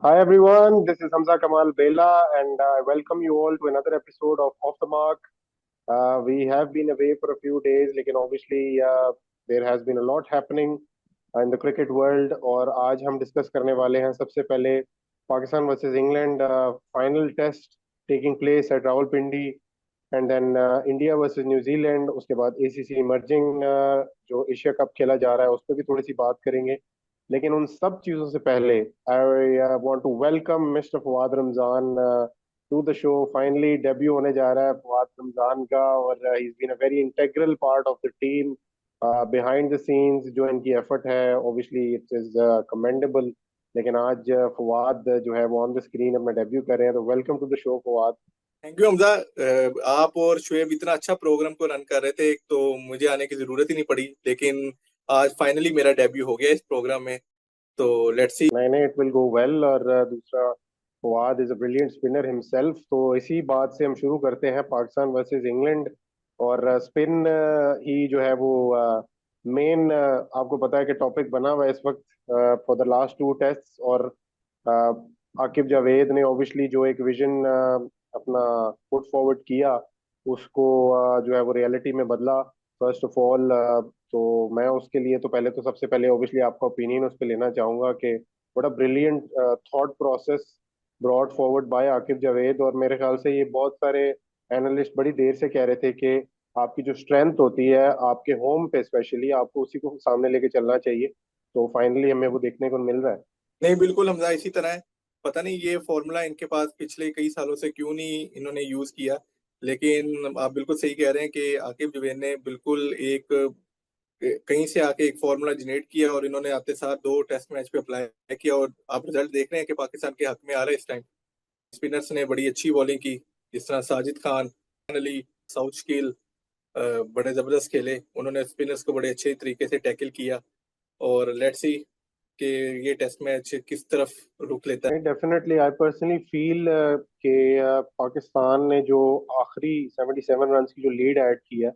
Hi everyone, this is Hamza Kamal Bela, and I welcome you all to another episode of Off the Mark. We have been away for a few days, लेकिन obviously there has been a lot happening in the cricket world और आज हम discuss करने वाले हैं सबसे पहले Pakistan versus England final test taking place at Rawalpindi and then India versus New Zealand उसके बाद एसीसी इमर्जिंग जो एशिया कप खेला जा रहा है उस पर भी थोड़ी सी बात करेंगे लेकिन उन सब चीजों से पहले I want to welcome mister Fawad Ramzan to the show. Finally debut होने जा रहा है फवाद रमजान का और he is been a very integral part of the team behind the scenes. जो इनकी एफर्ट है ऑब्वियसली इट इज कमेंडेबल। लेकिन आज फवाद जो है वो ऑन द स्क्रीन अपना डेब्यू कर रहे हैं, तो welcome to the show Fawad. Thank you Hamza. आप और शुएब इतना अच्छा प्रोग्राम को रन कर रहे थे, एक तो मुझे आने की जरूरत ही नहीं पड़ी, लेकिन आज फाइनली मेरा डेब्यू हो गया इस प्रोग्राम में। तो लेट्स सी। नहीं नहीं, इट विल गो वेल। और दूसरा, Fawad is a brilliant spinner himself, तो इसी बात से हम शुरू करते हैं पाकिस्तान वर्सेस इंग्लैंड। और स्पिन ही जो है वो मेन आपको पता है कि टॉपिक बना हुआ है इस वक्त for the last two test. और आकिब जावेद ने ऑब्वियसली जो एक विजन अपना पुट फॉरवर्ड किया उसको जो है वो रियलिटी में बदला। फर्स्ट ऑफ ऑल तो मैं उसके लिए तो पहले तो सबसे पहले ऑब्वियसली आपका ओपिनियन उस पर लेना चाहूंगा कि बड़ा brilliant thought process brought forward bye Aqib Javed. और मेरे ख्याल से ये बहुत सारे एनालिस्ट बड़ी देर से कह रहे थे कि आपकी जो स्ट्रेंथ होती है आपके होम पे स्पेशली आपको उसी को सामने लेके चलना चाहिए। तो फाइनली हमें वो देखने को मिल रहा है। नहीं, बिल्कुल हमजा, इसी तरह है। पता नहीं ये फॉर्मूला इनके पास पिछले कई सालों से क्यों नहीं इन्होंने यूज किया, लेकिन आप बिल्कुल सही कह रहे हैं कि आकिब जुबैर ने बिल्कुल एक कहीं से आके एक फॉर्मूला जनरेट किया और इन्होंने आते साथ दो टेस्ट मैच पे अप्लाई किया, और आप रिजल्ट देख रहे हैं कि पाकिस्तान के हक में आ रहा है इस टाइम। स्पिनर्स ने बड़ी अच्छी बॉलिंग की, जिस तरह साजिद खान, अली, साउथ स्किल बड़े जबरदस्त खेले। उन्होंने स्पिनर्स को बड़े अच्छे तरीके से टैकल किया। और लेट्स सी कि ये टेस्ट मैच किस तरफ रुख लेता नहीं, डेफिनेटली आई पर्सनली फील कि पाकिस्तान ने जो आखिरी 77 रन की जो लीड ऐड की है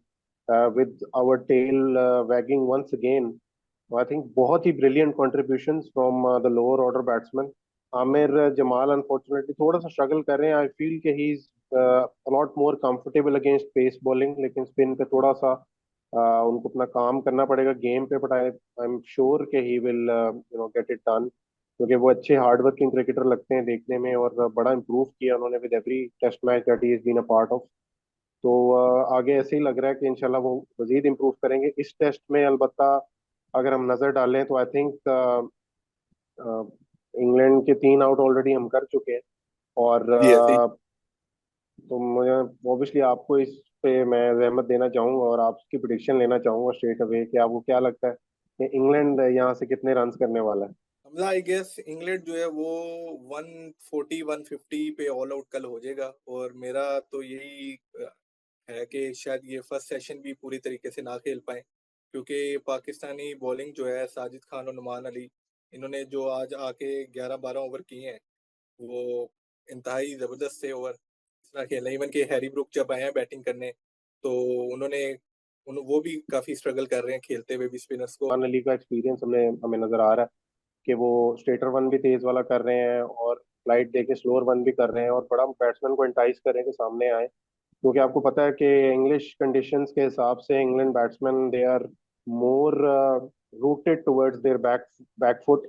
with our tail wagging once again. I think बहुत ही brilliant contributions from the lower order batsmen. Aamir Jamal unfortunately थोड़ा सा स्ट्रगल कर रहे हैं। आई फील कि he is a lot more comfortable against pace bowling, लेकिन स्पिन पे थोड़ा सा उनको अपना काम करना पड़ेगा गेम पे। बट आई एम श्योर कि he will get it done, क्योंकि वो अच्छे हार्ड वर्किंग क्रिकेटर लगते हैं देखने में और बड़ा इंप्रूव किया उन्होंने with every test match that he is been a part of. तो आगे ऐसे ही लग रहा है कि इंशाल्लाह वो मजीद इम्प्रूव करेंगे इस टेस्ट में। अलबत्ता अगर हम नजर डालें तो आई थिंक इंग्लैंड के 3 आउट ऑलरेडी हम कर चुके हैं। और है। जी, तो मुझे ऑब्वियसली आपको इस पे मैं रहमत देना चाहूंगा और आपकी प्रिडिक्शन लेना चाहूंगा स्ट्रेट अवे कि आपको क्या लगता है कि इंग्लैंड यहाँ से कितने रन करने वाला है। हमला आई गेस इंग्लैंड जो है वो 140 150 पे ऑल आउट कल हो जाएगा, और मेरा तो यही है कि शायद ये फर्स्ट सेशन भी पूरी तरीके से ना खेल पाए, क्योंकि पाकिस्तानी बॉलिंग जो है साजिद खान और नुमान अली, इन्होंने जो आज आके 11-12 ओवर किए हैं वो इंतहाई जबरदस्त थे ओवर। इस तरह खेलना, इवन के हैरी ब्रुक जब आए हैं बैटिंग करने तो उन्होंने वो भी काफी स्ट्रगल कर रहे हैं खेलते हुए भी स्पिनर्स को। मान अली का एक्सपीरियंस हमें हमें नजर आ रहा है कि वो स्ट्रेटर वन भी तेज वाला कर रहे हैं और फ्लाइट देके स्लोअर वन भी कर रहे हैं और बड़ा बैट्समैन को एंटाइज करें कि सामने आए। क्योंकि आपको पता है कि इंग्लिश कंडीशंस के हिसाब से England batsman they are more rooted towards their back foot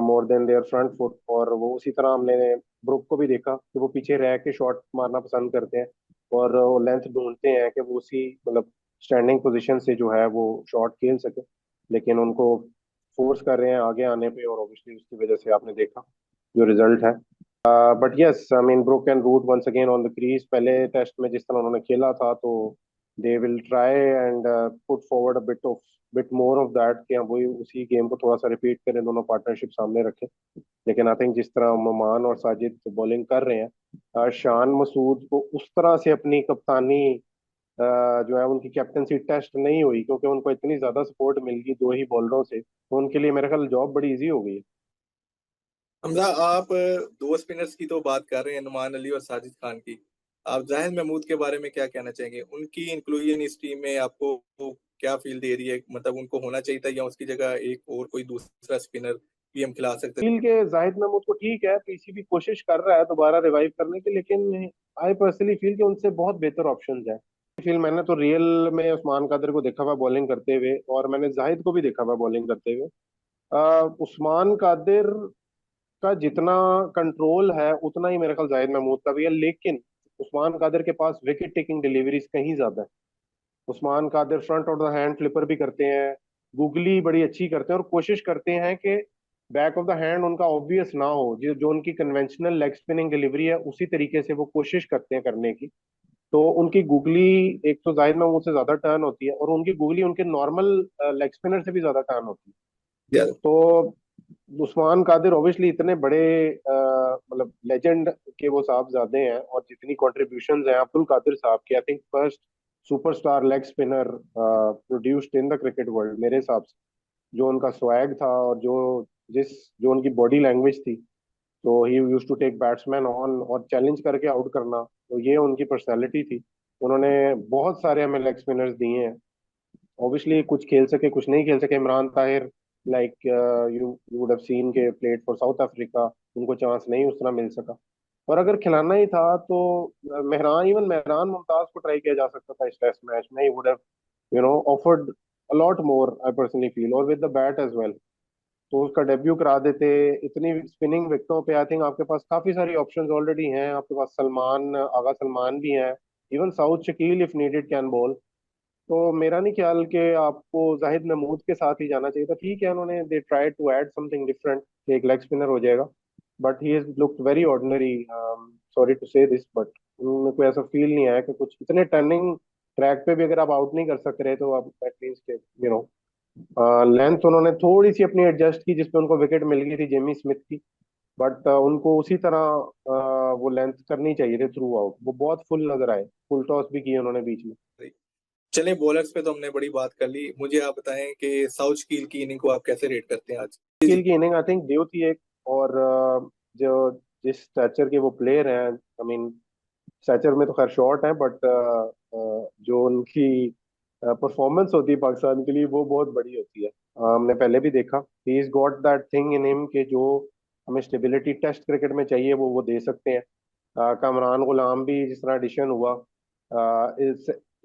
more than their front foot. और वो उसी तरह हमने ब्रुक को भी देखा कि वो पीछे रह के शॉट मारना पसंद करते हैं और लेंथ ढूंढते हैं कि वो उसी मतलब स्टैंडिंग पोजीशन से जो है वो शॉट खेल सके। लेकिन उनको फोर्स कर रहे हैं आगे आने पे और ऑब्वियसली उसकी वजह से आपने देखा जो रिजल्ट है। But yes I mean Brook and Root once again on the crease. पहले टेस्ट में जिस तरह उन्होंने खेला था तो they will try and put forward a bit more of that कि हम वही उसी गेम को थोड़ा सा रिपीट करें, दोनों पार्टनरशिप सामने रखें। लेकिन आई थिंक जिस तरह ममान और साजिद बॉलिंग कर रहे हैं, शान मसूद को उस तरह से अपनी कप्तानी जो है उनकी कैप्टनसी टेस्ट नहीं हुई क्योंकि उनको इतनी ज्यादा सपोर्ट मिल गई दो ही बॉलरों से, तो उनके लिए मेरे ख्याल जॉब बड़ी इजी हो गई है। हमजा, आप दो स्पिनर्स की तो बात कर रहे हैं, नुमान अली और साजिद खान की। आप जाहिद महमूद के बारे में क्या कहना चाहेंगे? उनकी इंक्लूजन इस टीम में आपको क्या फील दे रही है? मतलब उनको होना चाहिए था या उसकी जगह एक और कोई दूसरा स्पिनर भी हम खिला सकते फील के जाहिद महमूद को ठीक है, पीसीबी कोशिश कर रहा है दोबारा रिवाइव करने की, लेकिन आई पर्सनली फील कि उनसे बहुत बेहतर ऑप्शंस हैं। फील मैंने तो रियल में उस्मान कादिर को देखा हुआ बॉलिंग करते हुए, और मैंने जाहिद को भी देखा हुआ बॉलिंग करते हुए। उस्मान कादिर का जितना कंट्रोल है उतना ही मेरे ख्याल जाहिद महमूद का भी है, लेकिन उस्मान कादिर के पास विकेट टेकिंग डिलीवरीज कहीं ज्यादा है। Usman Qadir front of the hand flipper भी करते हैं, गूगली बड़ी अच्छी करते हैं, और कोशिश करते हैं कि बैक ऑफ द हैंड उनका ऑब्वियस ना हो, जो जो उनकी कन्वेंशनल लेग स्पिनिंग डिलीवरी है उसी तरीके से वो कोशिश करते हैं करने की। तो उनकी गूगली एक तो जाहिद महमूद से ज्यादा टर्न होती है, और उनकी गूगली उनके नॉर्मल लेग स्पिनर से भी ज्यादा टर्न होती है। हैं। तो उस्मान कादिर ऑब्वियसली इतने बड़े मतलब लेजेंड के वो साहबजादे हैं, और जितनी कॉन्ट्रीब्यूशंस हैं अब्दुल कादिर साहब की, I think first superstar leg spinner produced in the cricket world मेरे हिसाब से। जो उनका स्वैग था, और जिस जो उनकी बॉडी लैंग्वेज थी, तो he used to take batsman on और चैलेंज करके आउट करना, तो ये उनकी पर्सनैलिटी थी। उन्होंने बहुत सारे हमें लेग स्पिनर्स दिए हैं। ऑब्वियसली कुछ खेल सके कुछ नहीं खेल सके, Imran Tahir like you you would have seen के प्लेड फॉर साउथ अफ्रीका, उनको चांस नहीं उस तरह मिल सका। और अगर खिलाना ही था तो मेहरान, इवन मेहरान मुमताज को ट्राई किया जा सकता था इस टेस्ट मैच में, he would have offered a lot more, I personally feel, और with the bat as well. तो उसका डेब्यू करा देते। इतनी स्पिनिंग विकेटों पे आई थिंक आपके पास काफी सारी ऑप्शंस ऑलरेडी हैं, आपके पास सलमान, आगा सलमान भी हैं, even south Shakeel if needed can ball. तो मेरा नहीं ख्याल कि आपको जाहिद महमूद के साथ ही जाना चाहिए था। ठीक है, उन्होंने they try to add something different, एक लेग स्पिनर हो जाएगा, but he has looked very ordinary, sorry to say this, but मेरे को ऐसा फील नहीं आया कि कुछ इतने टर्निंग ट्रैक पे भी अगर आप आउट नहीं कर सक रहे तो आप एटलीस्ट लेंथ उन्होंने थोड़ी सी अपनी एडजस्ट की, जिसपे उनको विकेट मिल गई थी जेमी स्मिथ की। बट उनको उसी तरह वो लेंथ करनी चाहिए थी थ्रू आउट, वो बहुत फुल नजर आए, फुल टॉस भी किए उन्होंने बीच में। चले बॉलर्स पे तो हमने बड़ी बात कर ली, मुझे आप बताएं कि साउथ कील की इनिंग को आप कैसे रेट करते हैं आज। जी गिल जी। की इनिंग आई थिंक ड्यू थी एक, और जो जिस स्टैचर के वो प्लेयर हैं, आई मीन स्टैचर में तो खैर शॉर्ट है, बट जो उनकी परफॉर्मेंस होती है पाकिस्तान के लिए वो बहुत बड़ी होती है। हमने पहले भी देखा, he is got that thing in him कि जो हमें स्टेबिलिटी टेस्ट क्रिकेट में चाहिए वो दे सकते हैं। कामरान गुलाम भी जिस तरह एडिशन हुआ,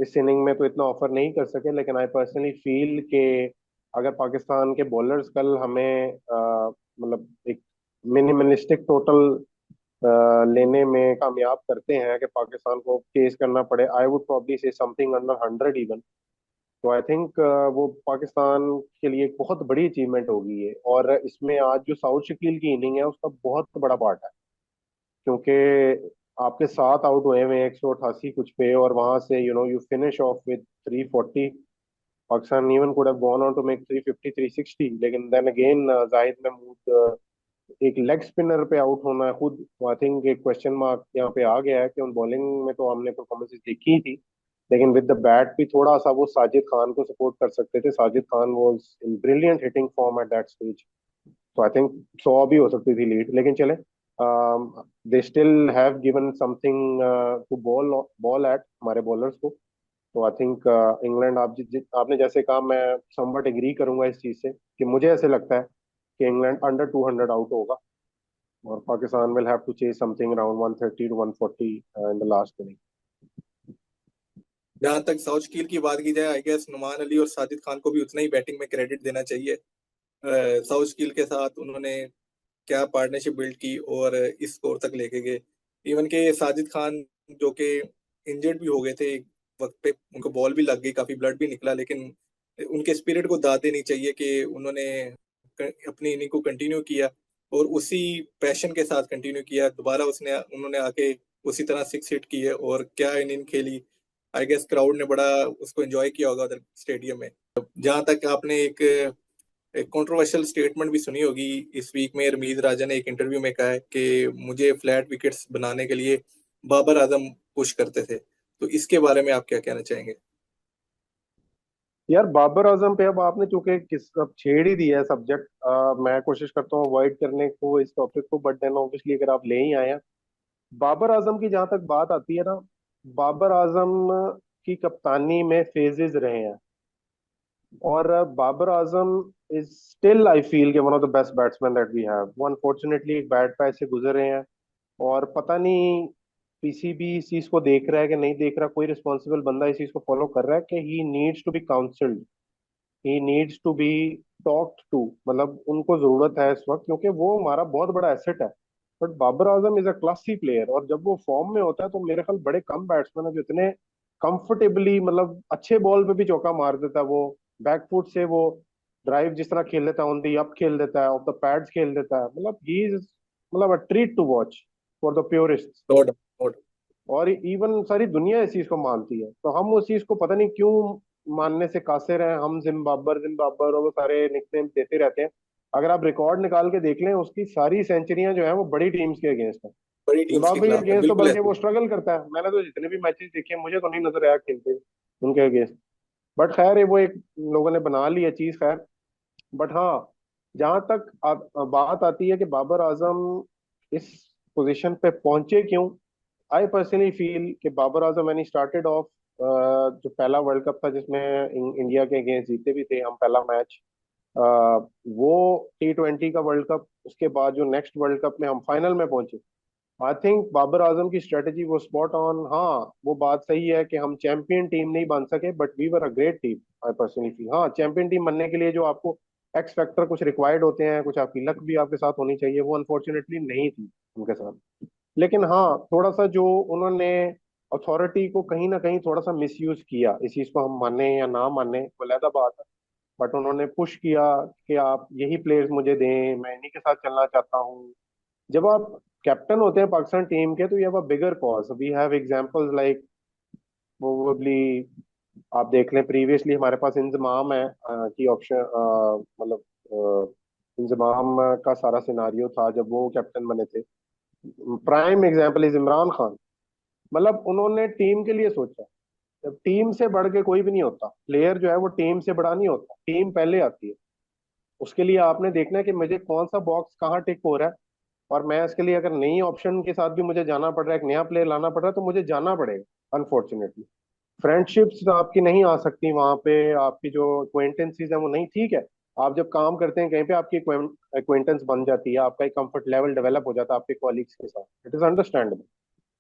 इस इनिंग में तो इतना ऑफर नहीं कर सके, लेकिन आई पर्सनली फील के अगर पाकिस्तान के बॉलर्स कल हमें मतलब एक मिनिमलिस्टिक टोटल लेने में कामयाब करते हैं कि पाकिस्तान को फेस करना पड़े, आई वुड प्रॉब्ली से समथिंग अंडर 100 इवन। तो आई थिंक वो पाकिस्तान के लिए एक बहुत बड़ी अचीवमेंट होगी ये, और इसमें आज जो साउथ शकील की इनिंग है उसका बहुत बड़ा पार्ट है, क्योंकि आपके 7 आउट हुए हुए 188 कुछ पे, और वहां से you finish off with 340। Pakistan even could have gone on to make 350 360, लेकिन देन अगेन जाहिद महमूद एक लेग स्पिनर पे आउट होना है खुद, आई थिंक एक क्वेश्चन मार्क यहाँ पे आ गया है कि उन बॉलिंग में तो हमने परफॉर्मेंसेस देखी ही थी, लेकिन विद द बैट भी थोड़ा सा वो साजिद खान को सपोर्ट कर सकते थे। Sajid Khan was in brilliant hitting form at that stage. तो आई थिंक 100 भी हो सकती थी लीड, लेकिन चले, they still have given something to ball ball at हमारे बॉलर्स को। तो आई थिंक इंग्लैंड, आपने जैसे कहा, मैं समवट एग्री करूंगा इस चीज से, कि मुझे ऐसे लगता है कि इंग्लैंड अंडर 200 आउट होगा, और Pakistan will have to chase something around 130 to 140 in the last inning. जहां तक साउथ कील की बात की जाए, आई गेस नुमान अली और साजिद खान को भी उतना ही बैटिंग में क्रेडिट देना चाहिए। साउथ कील के साथ उन्होंने क्या पार्टनरशिप बिल्ड की और इस स्कोर तक लेके गए। इवन के साजिद खान जो कि इंजर्ड भी हो गए थे एक वक्त पे, उनको बॉल भी लग गई, काफी ब्लड भी निकला, लेकिन उनके स्पिरिट को दाद देनी चाहिए कि उन्होंने अपनी इनिंग को कंटिन्यू किया और उसी पैशन के साथ कंटिन्यू किया। दोबारा उसने उन्होंने आके उसी तरह 6 हिट किए और क्या इनिंग खेली। आई गेस क्राउड ने बड़ा उसको एंजॉय किया होगा उधर स्टेडियम में। जहां तक आपने एक कंट्रोवर्शियल स्टेटमेंट भी सुनी होगी, इस वीक में रमीज राजा ने एक इंटरव्यू में कहा है कि मुझे फ्लैट विकेट्स बनाने के लिए बाबर आजम पुश करते थे। तो इसके बारे में आप क्या कहना चाहेंगे। यार बाबर आजम पे अब आपने चूंकि किस अब छेड़ ही दिया है सब्जेक्ट, मैं कोशिश करता हूँ अवॉइड करने को इस टॉपिक को, बट देन ऑब्वियसली अगर आप ले ही आए हैं, बाबर आजम की जहां तक बात आती है ना, बाबर आजम की कप्तानी में फेजेस रहे हैं, और Babar Azam is still I feel कि one of the best batsman that we have. वो अनफॉर्चुनेटली एक बैड पैच से गुजर रहे हैं, और पता नहीं पीसीबी इस चीज को देख रहा है कि नहीं देख रहा, कोई रिस्पॉन्सिबल बंदा इस चीज को फॉलो कर रहा है कि he needs to be counselled, he needs to be talked to. मतलब उनको जरूरत है इस वक्त, क्योंकि वो हमारा बहुत बड़ा एसेट है। But Babar Azam is a classy player, और जब वो फॉर्म में होता है तो मेरे ख्याल बड़े कम बैट्समैन है जो इतने कंफर्टेबली, मतलब अच्छे बॉल पे भी चौका मार देता है वो। बैक फुट से वो ड्राइव जिस तरह खेल लेता है, ऑन दी अप खेल देता है, ऑफ द पैड्स खेल देता है, मतलब ही इज मतलब a treat to watch for the purist. No doubt, no doubt. और इवन सारी दुनिया इस चीज को मानती है, तो हम उस चीज को पता नहीं क्यों मानने से कासिर हैं। हम जिम्बाब्वर जिम्बाब्वर और वो सारे निकनेम देते रहते हैं। अगर आप रिकॉर्ड निकाल के देख लें, उसकी सारी सेंचुरियां जो है वो बड़ी टीम्स के अगेंस्ट है। बड़ी टीम्स के जिम्बाब्वे के खिलाफ है, अगेंस्ट तो बिल्कुल बल्कि ऐसे वो ही। स्ट्रगल करता है। मैंने तो जितने भी मैचेस देखे हैं, मुझे तो नहीं नजर आया खेलते हुए उनके अगेंस्ट। बट खैर ये वो एक लोगों ने बना ली है चीज, खैर। बट हाँ, जहां तक बात आती है कि बाबर आजम इस पोजीशन पे पहुंचे क्यों, आई पर्सनली फील कि Babar Azam when he started off, जो पहला वर्ल्ड कप था जिसमें इंडिया के अगेंस्ट जीते भी थे हम पहला मैच, वो T20 का वर्ल्ड कप, उसके बाद जो नेक्स्ट वर्ल्ड कप में हम फाइनल में पहुंचे, आई थिंक बाबर आजम की स्ट्रेटेजी वो स्पॉट ऑन। हाँ, वो बात सही है कि हम चैंपियन टीम नहीं बन सके, but we were a great team. I personally feel, हाँ, चैंपियन टीम बनने के लिए जो आपको एक्स फैक्टर कुछ रिक्वायर्ड होते हैं, कुछ आपकी लक भी आपके साथ होनी चाहिए, वो अनफॉर्चुनेटली नहीं थी उनके साथ। लेकिन हाँ, थोड़ा सा जो उन्होंने अथॉरिटी को कहीं ना कहीं थोड़ा सा मिसयूज किया, इस चीज को हम माने या ना माने वो अलग बात है। बट उन्होंने पुश किया कि आप यही प्लेयर्स मुझे दें, मैं इन्हीं के साथ चलना चाहता हूँ। जब आप कैप्टन होते हैं पाकिस्तान टीम के, तो you have a bigger cause. We have examples like, probably आप देख लें, प्रीवियसली हमारे पास इंजमाम है की ऑप्शन, मतलब इंजमाम का सारा सिनारियो था जब वो कैप्टन बने थे। Prime example is Imran Khan. मतलब उन्होंने टीम के लिए सोचा। जब टीम से बढ़ के कोई भी नहीं होता, प्लेयर जो है वो टीम से बड़ा नहीं होता, टीम पहले आती है। उसके लिए आपने देखना है कि मुझे कौन सा बॉक्स कहाँ टिक हो रहा है, और मैं इसके लिए अगर नई ऑप्शन के साथ भी मुझे जाना पड़ रहा है, एक नया प्लेयर लाना पड़ रहा है, तो मुझे जाना पड़ेगा। अनफॉर्चुनेटली फ्रेंडशिप्स आपकी नहीं आ सकती वहां पे, आपकी जो एक्वेंटेंसीज है वो नहीं, ठीक है। आप जब काम करते हैं कहीं पे, आपकी एक्वेंटेंस बन जाती है, आपका एक कंफर्ट लेवल डेवलप हो जाता है आपके कॉलीग्स के साथ, it is understandable.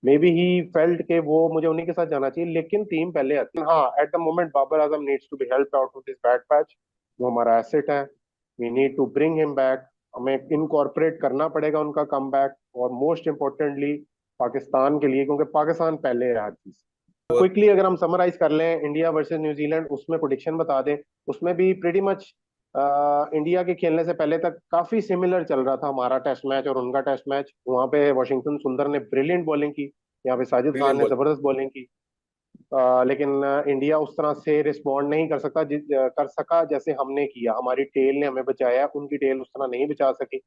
May be he felt के वो मुझे उन्हीं के साथ जाना चाहिए, लेकिन टीम पहले आती है। हाँ, at the moment Babar Azam needs to be help out of this bad patch. वो हमारा एसेट है, we need to bring him back. हमें इनकॉर्पोरेट करना पड़ेगा उनका कम बैक, और मोस्ट इंपॉर्टेंटली पाकिस्तान के लिए, क्योंकि पाकिस्तान पहले है हर चीज। और क्विकली अगर हम समराइज कर लें, इंडिया वर्सेस न्यूजीलैंड, उसमें प्रोडिक्शन बता दें। उसमें भी प्रीटी मच इंडिया के खेलने से पहले तक काफी सिमिलर चल रहा था हमारा टेस्ट मैच और उनका टेस्ट मैच। वहां पे वाशिंगटन सुंदर ने ब्रिलियंट बॉलिंग की, यहाँ पे साजिद खान ब्रिलियंट ने बॉलिंग। जबरदस्त बॉलिंग की। लेकिन इंडिया उस तरह से रिस्पॉन्ड नहीं कर सकता कर सका जैसे हमने किया। हमारी टेल ने हमें बचाया, उनकी टेल उस तरह नहीं बचा सकी।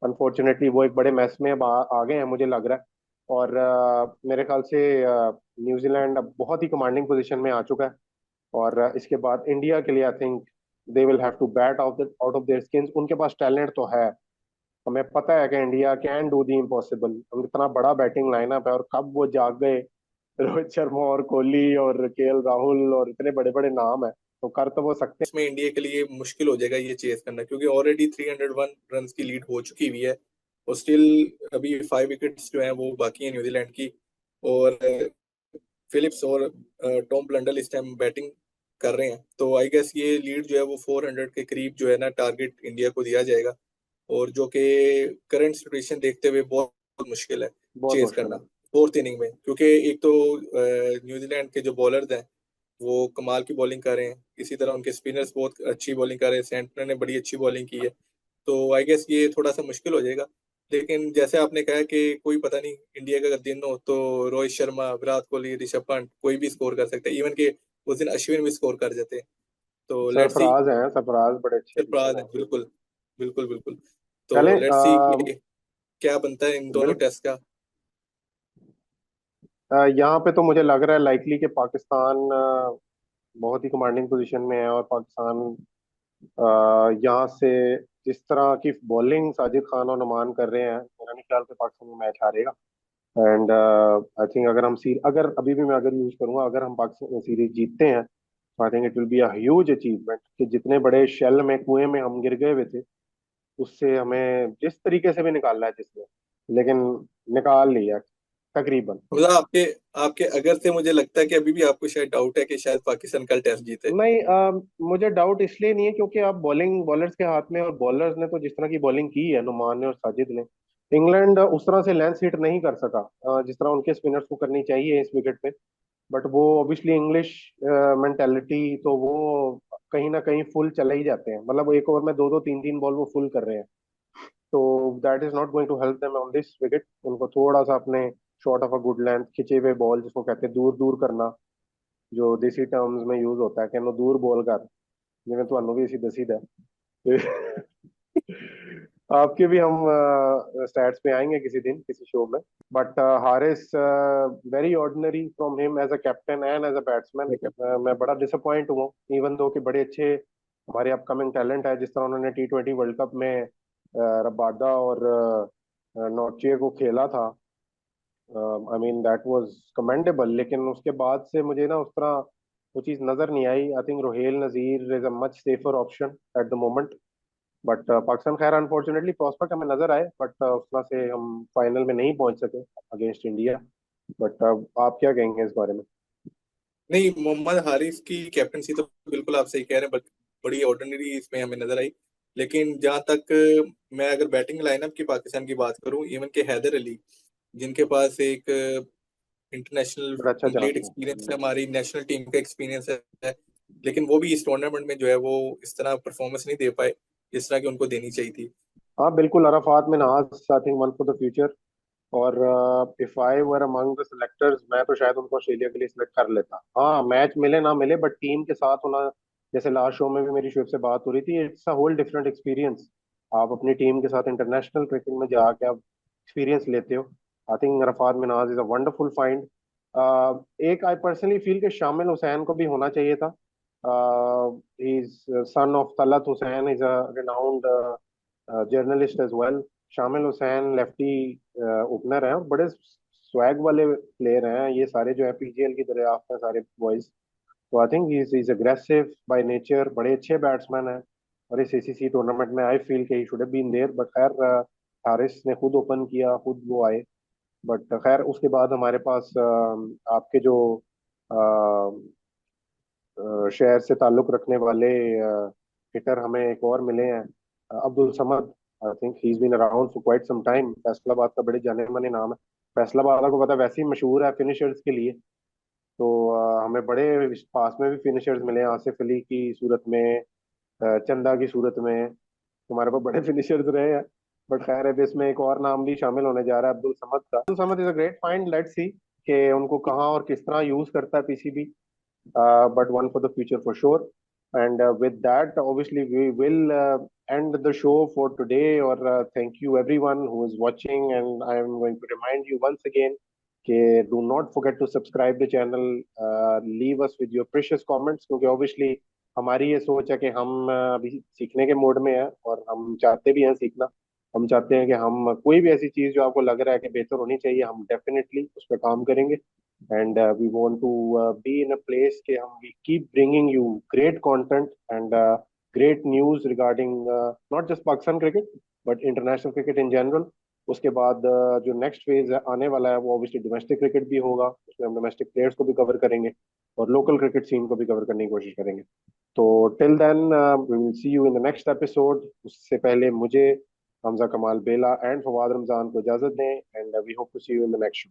अनफॉर्चुनेटली वो एक बड़े मैस में अब आ गए हैं, मुझे लग रहा है। और मेरे ख्याल से न्यूजीलैंड अब बहुत ही कमांडिंग पोजीशन में आ चुका है। और इसके बाद इंडिया के लिए I think they will have to bat out of their skins. उनके पास टैलेंट तो है, हमें पता है कि India can do the impossible. इतना बड़ा बैटिंग लाइनअप है, और कब वो जाग गए, रोहित शर्मा और कोहली और केएल राहुल और इतने बड़े बड़े नाम है, तो कर तो वो सकते इसमें इंडिया के लिए मुश्किल हो जाएगा ये चेस करना, क्योंकि ऑलरेडी 301 रन की लीड हो चुकी हुई है। और स्टिल अभी 5 विकेट्स जो हैं वो बाकी हैं न्यूजीलैंड की। और फिलिप्स और टॉम प्लंडल इस टाइम बैटिंग कर रहे हैं, तो आई गेस ये लीड जो है वो 400 के करीब जो है ना टारगेट इंडिया को दिया जाएगा। और जो कि करंट सिचुएशन देखते हुए बहुत बहुत मुश्किल है हैं। बहुत चेज मुश्किल करना है। फोर्थ इनिंग में, क्योंकि एक तो न्यूजीलैंड के जो बॉलर्स हैं वो कमाल की बॉलिंग कर रहे हैं, इसी तरह उनके स्पिनर्स बहुत अच्छी बॉलिंग कर रहे हैं, सेंटनर ने बड़ी अच्छी बॉलिंग की है। तो आई गेस ये थोड़ा सा मुश्किल हो जाएगा। लेकिन जैसे आपने कहा कि कोई पता नहीं, इंडिया का अगर दिन हो तो रोहित शर्मा, विराट कोहली, ऋषभ पंत कोई भी स्कोर कर सकता है, इवन के उस दिन अश्विन भी स्कोर कर जाते हैं। तो लेट्स सी। सरफराज हैं, सरफराज बड़े अच्छे सरप्राइज है, हैं। बिल्कुल बिल्कुल बिल्कुल। तो चलें, लेट्स सी कि क्या बनता है इन दोनों बिल टेस्ट का। यहाँ पे तो मुझे लग रहा है लाइकली कि पाकिस्तान बहुत ही कमांडिंग पोजीशन में है, और पाकिस्तान यहाँ से जिस तरह की बॉलिंग साजिद खान और नुमान कर रहे हैं, मेरा नहीं ख्याल कि पाकिस्तान में मैच हारेगा। एंड आई थिंक अगर हम अगर अभी भी मैं अगर यूज करूंगा, अगर हम पाकिस्तान सीरीज जीतते हैं, I think it will be a huge achievement कि जितने बड़े शेल में कुएं में हम गिर गए हुए थे, उससे हमें जिस तरीके से भी निकालना है जिसने, लेकिन निकाल लिया तकरीबन। मतलब आपके आपके अगर से मुझे लगता है कि अभी भी आपको शायद डाउट है कि शायद पाकिस्तान कल टेस्ट जीते। नहीं, मुझे डाउट इसलिए नहीं है क्योंकि आप बॉलिंग बॉलर्स के हाथ में, और बॉलर्स ने तो जिस तरह की बॉलिंग की है, नुमान ने और साजिद ने, इंग्लैंड उस तरह से लेंथ हिट नहीं कर सका जिस तरह उनके स्पिनर्स को करनी चाहिए इस विकेट पे। बट वो ऑब्वियसली इंग्लिश मेंटेलिटी, तो वो कहीं ना कहीं फुल चले ही जाते हैं, मतलब एक ओवर में दो दो तीन तीन बॉल वो फुल कर रहे हैं। तो that is not going to help them on this wicket. उनको थोड़ा सा अपने short of a good length, खिंचे हुए बॉल जिसको कहते हैं दूर दूर करना, जो देसी टर्म्स में यूज होता है कि नो दूर बॉल कर, जिन्हें ਤੁਹਾਨੂੰ भी इसी दसी दा आपके भी हम स्टैट्स पे आएंगे किसी दिन किसी शो में। But Haris, very ordinary from him as a captain and as a batsman. ठीक है। मैं बड़ा डिसअपॉइंट हुआ, इवन दो कि बड़े अच्छे हमारे अपकमिंग टैलेंट है, जिस तरह उन्होंने T20 वर्ल्ड कप में रबाडा और नॉर्टचे को खेला था। I mean that was commendable, लेकिन उसके बाद से मुझे ना उस तरह वो चीज़ नजर नहीं आई। I think Rohail Nazir is a much safer option at the moment. But Pakistan खैर अनफॉर्चुनेटली प्रॉस्पेक्ट हमें नजर आए, बट उस तरह से हम फाइनल में नहीं पहुंच सके अगेंस्ट इंडिया। बट आप क्या कहेंगे इस बारे में? नहीं, मोहम्मद हारिस की कैप्टनसी तो बिल्कुल आप सही कह रहे हैं, बट बड़ी ऑर्डिनरी इसमें हमें नजर आई। लेकिन जहां तक मैं अगर बैटिंग लाइनअप की पाकिस्तान की बात करूं, इवन के हैदर अली, जिनके पास एक इंटरनेशनल बड़ा अच्छा कंप्लीट चांस एक्सपीरियंस है। है, हमारी नेशनल टीम का एक्सपीरियंस है, लेकिन वो भी इस टूर्नामेंट में जो है वो इस तरह परफॉर्मेंस नहीं दे पाए जिस तरह की उनको देनी चाहिए थी। हाँ बिल्कुल, Arafat Minhas I think one for the future. और if I were among the selectors, मैं तो शायद उनको ऑस्ट्रेलिया के लिए सिलेक्ट कर लेता। हाँ, मैच मिले ना मिले, बट टीम के साथ होना, जैसे लास्ट शो में भी मेरी शुएब से बात हो रही थी, it's a whole different experience. आप अपनी टीम के साथ इंटरनेशनल क्रिकेट में जाके आप एक्सपीरियंस लेते हो। I think Arafat Minhas is a wonderful find. एक आई पर्सनली फील कि शामिल हुसैन को भी होना चाहिए था। He is son of Talat Hussain, is a renowned journalist as well. Shamil Hussain lefty opener हैं और बड़े स्वैग वाले प्लेयर हैं, ये सारे जो है PGL की दरियाफ्त हैं सारे बॉयज। तो I think is aggressive by nature, बड़े अच्छे बैट्समैन हैं। और इस ACC टूर्नामेंट में आई फील कि he should have been there, but खैर हारिस ने खुद ओपन किया, खुद वो आए। बट खैर उसके बाद हमारे पास आपके जो शहर से ताल्लुक रखने वाले हिटर हमें एक और मिले हैं, Abdul Samad. I think he is been around for quite some time, Faisalabad का बड़े जाने माने नाम है। फैसलाबाद को पता है, वैसे ही मशहूर है फिनिशर्स के लिए। तो हमें बड़े पास में भी फिनिशर्स मिले हैं, आसिफ अली की सूरत में, चंदा की सूरत में। हमारे पास बड़े फिनिशर्स रहे हैं। बट खैर अब इसमें एक और नाम भी शामिल होने जा रहा है, अब्दुल समद का। Abdul Samad is a great find, let's see कि उनको कहाँ और किस तरह यूज करता है PCB, but one for the future for sure. And with that, obviously, we will end the show for today. Or thank you everyone who is watching. And I am going to remind you once again, do not forget to subscribe the channel. Leave us with your precious comments, क्योंकि obviously हमारी ये सोच है कि हम अभी सीखने के मोड में हैं, और हम चाहते भी हैं सीखना। हम चाहते हैं कि हम कोई भी ऐसी चीज जो आपको लग रहा है कि बेहतर होनी चाहिए, हम डेफिनेटली उस पर काम करेंगे। And we want to be in a place कि हम we keep bringing you great content and great news regarding not just Pakistan cricket but international cricket in general. उसके बाद जो नेक्स्ट फेज आने वाला है वो ऑब्वियसली डोमेस्टिक क्रिकेट भी होगा, उसमें हम डोमेस्टिक प्लेयर्स को भी कवर करेंगे और लोकल क्रिकेट सीन को भी कवर करने की कोशिश करेंगे। तो till then we will see you in the next episode. उससे पहले मुझे, हमजा कमाल बेला एंड फवाद रमजान को इजाजत दें, and we hope to see you in the next show.